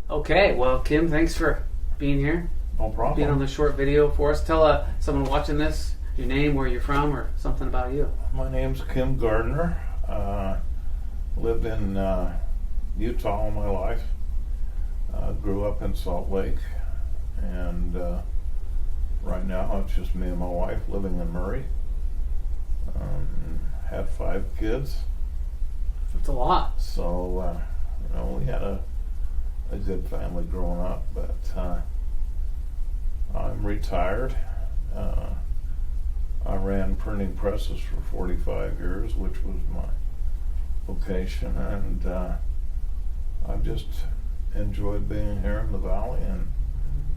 Okay, well, Kim, thanks for being here. No problem. Being on the short video for us. Tell someone watching this your name, where you're from, or something about you. My name's Kim Gardner. Lived in Utah all my life. Grew up in Salt Lake, and right now it's just me and my wife living in Murray. Had 5 kids. That's a lot. So, we had a good family growing up, but I'm retired. I ran printing presses for 45 years, which was my vocation, and I've just enjoyed being here in the valley and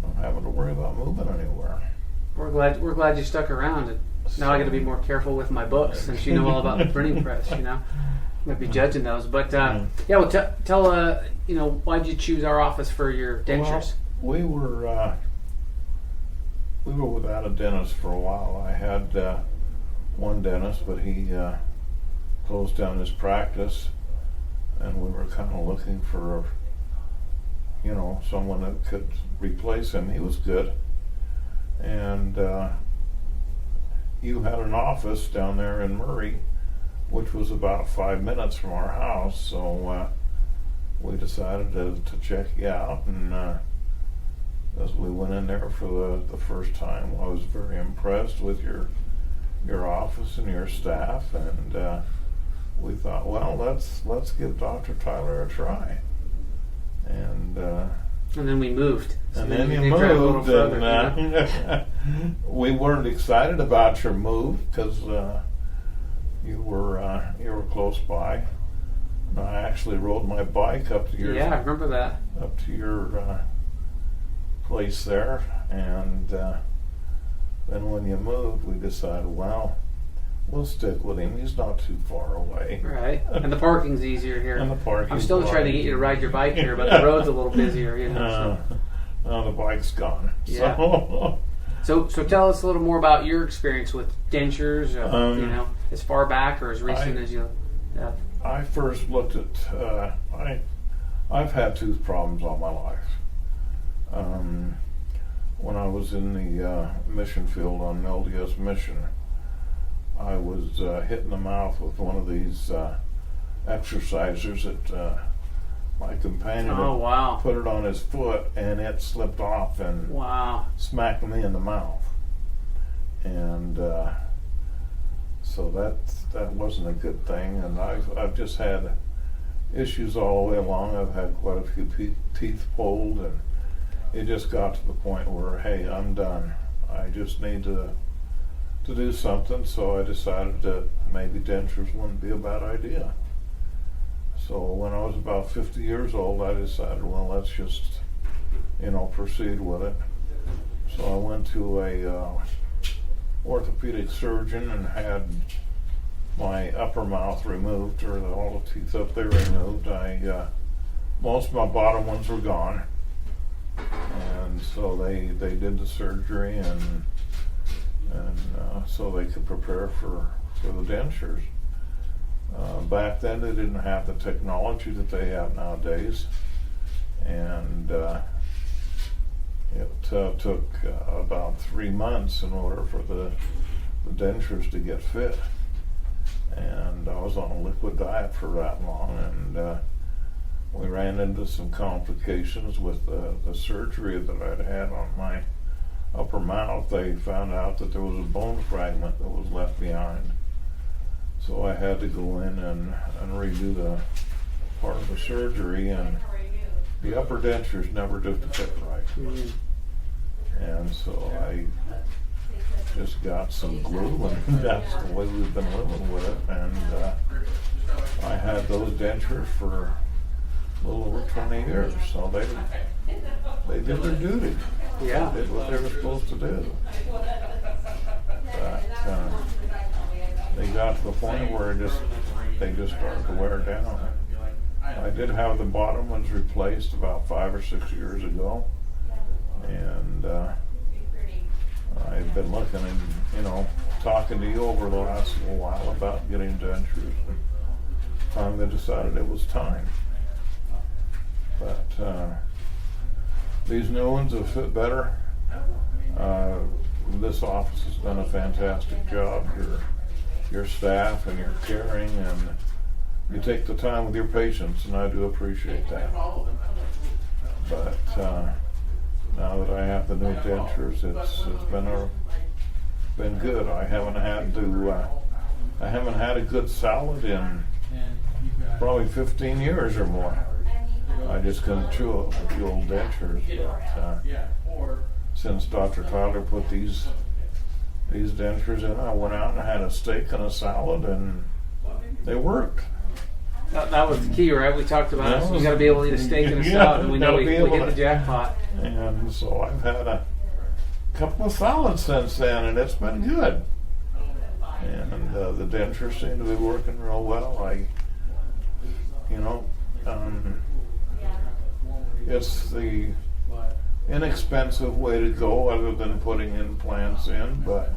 not having to worry about moving anywhere. We're glad you stuck around. And now I got to be more careful with my books, since you know all about the printing press. Might be judging those, but yeah. Well, tell why'd you choose our office for your dentures? Well, we were without a dentist for a while. I had one dentist, but he closed down his practice, and we were kind of looking for someone that could replace him. He was good, and you had an office down there in Murray, which was about 5 minutes from our house, so we decided to check you out, and as we went in there for the first time, I was very impressed with your office and your staff, and we thought, well, let's give Dr. Tyler a try. And then we moved. So and then you moved, and we weren't excited about your move because you were close by. And I actually rode my bike up to your I remember that, up to your place there, and then when you moved, we decided, well, we'll stick with him. He's not too far away. Right, and the parking's easier here. And the parking. I'm still trying to get you to ride your bike here, but the road's a little busier. The bike's gone. Yeah. So tell us a little more about your experience with dentures. As far back or as recent as you have. I first looked at. I've had tooth problems all my life. When I was in the mission field on LDS mission, I was hit in the mouth with one of these exercisers that my companion put it on his foot, and it slipped off and smacked me in the mouth. And so that wasn't a good thing. And I've just had issues all the way along. I've had quite a few teeth pulled, and it just got to the point where, hey, I'm done. I just need to do something. So I decided that maybe dentures wouldn't be a bad idea. So when I was about 50 years old, I decided, well, let's just, proceed with it. So I went to a orthopedic surgeon and had my upper mouth removed, or all the teeth up there removed. Most of my bottom ones were gone. And so they did the surgery, and so they could prepare for the dentures. Back then they didn't have the technology that they have nowadays, and it took about 3 months in order for the dentures to get fit. And I was on a liquid diet for that long, and we ran into some complications with the surgery that I'd had on my upper mouth. They found out that there was a bone fragment that was left behind. So I had to go in and redo the part of the surgery, and the upper dentures never did fit right. And so I just got some glue, and that's the way we've been living with it. And I had those dentures for a little over 20 years, so they did their duty. Yeah. They did what they were supposed to do. But they got to the point where they just started to wear down. I did have the bottom ones replaced about 5 or 6 years ago, and I've been looking and talking to you over the last little while about getting dentures. Finally decided it was time. But These new ones have fit better. This office has done a fantastic job. Your staff and your caring, and you take the time with your patients, and I do appreciate that. But now that I have the new dentures, it's been good. I haven't had a good salad in probably 15 years or more. I just couldn't chew it with the old dentures. But since Dr. Tyler put these dentures in, I went out and had a steak and a salad, and they worked. That was the key, right? We talked about it. You got to be able to eat a steak and a salad, and we know we hit the jackpot. And so I've had a couple of salads since then, and it's been good. And the dentures seem to be working real well. It's the inexpensive way to go, other than putting implants in. But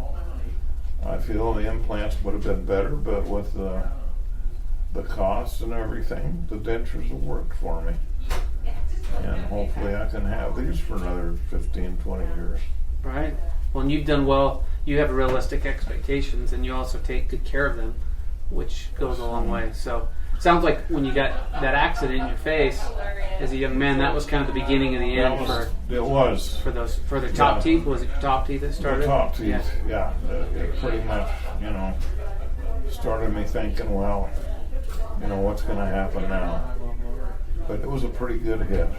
I feel the implants would have been better, but with the costs and everything, the dentures have worked for me. And hopefully I can have these for another 15, 20 years. Right. Well, and you've done well. You have realistic expectations, and you also take good care of them, which goes a long way. So sounds like when you got that accident in your face as a young man, that was kind of the beginning of the end for the top teeth. Was it your top teeth that started? The top teeth, yeah. It pretty much, started me thinking, well, what's going to happen now? But it was a pretty good hit.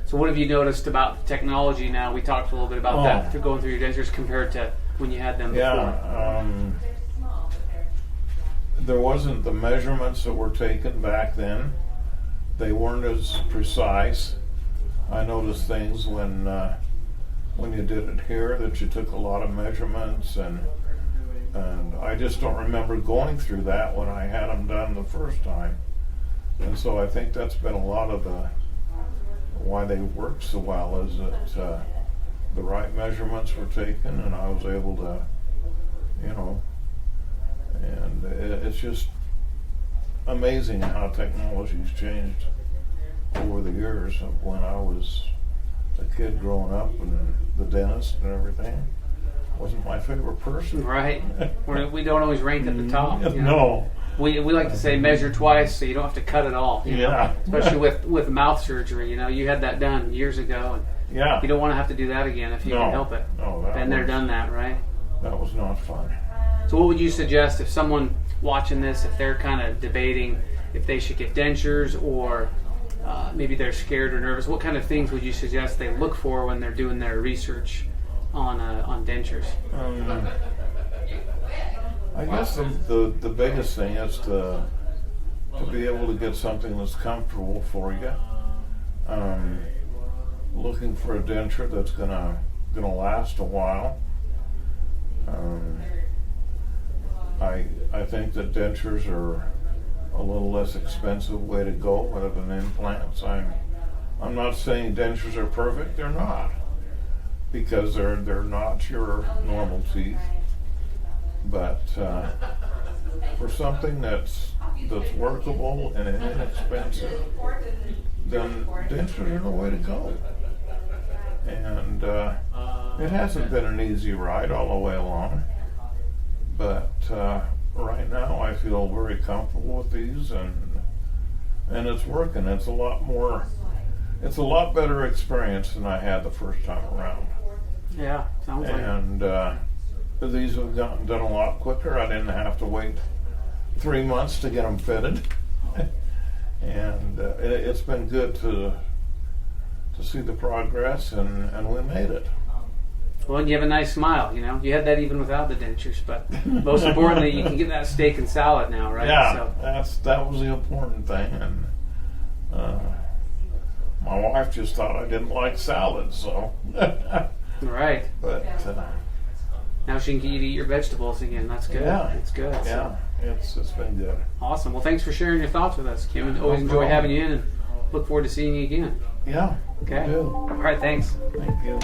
So what have you noticed about the technology now? We talked a little bit about that through going through your dentures compared to when you had them before. Yeah, there wasn't the measurements that were taken back then. They weren't as precise. I noticed things when you did it here that you took a lot of measurements, and I just don't remember going through that when I had them done the first time. And so I think that's been a lot of why they worked so well, is that the right measurements were taken, and I was able to, and it's just amazing how technology's changed over the years. Of when I was a kid growing up, and the dentist and everything wasn't my favorite person. Right. We don't always rank at the top. No. We like to say measure twice, so you don't have to cut it all. Especially with mouth surgery. You had that done years ago, and you don't want to have to do that again if you can help it. No, been there, done that, right? That was not fun. So what would you suggest if someone watching this, if they're kind of debating if they should get dentures, or maybe they're scared or nervous, what kind of things would you suggest they look for when they're doing their research on dentures? I guess the biggest thing is to be able to get something that's comfortable for you. Looking for a denture that's gonna last a while. I think that dentures are a little less expensive way to go rather than implants. I'm not saying dentures are perfect. They're not, because they're not your normal teeth. But for something that's workable and inexpensive, then dentures are the way to go. And it hasn't been an easy ride all the way along, but right now I feel very comfortable with these, and it's working. It's a lot better experience than I had the first time around. Yeah, sounds like it. And these have gotten done a lot quicker. I didn't have to wait 3 months to get them fitted. And it's been good to see the progress, and we made it. Well, and you have a nice smile, You had that even without the dentures, but most importantly, you can get that steak and salad now, right? Yeah, so. that was the important thing. And my wife just thought I didn't like salad, so. Right. But now she can get you to eat your vegetables again. That's good. Yeah, it's good. Yeah, so. It's been good. Awesome. Well, thanks for sharing your thoughts with us, Kim. Always enjoy having you in, and look forward to seeing you again. Yeah. Okay. All right. Thanks. Thank you.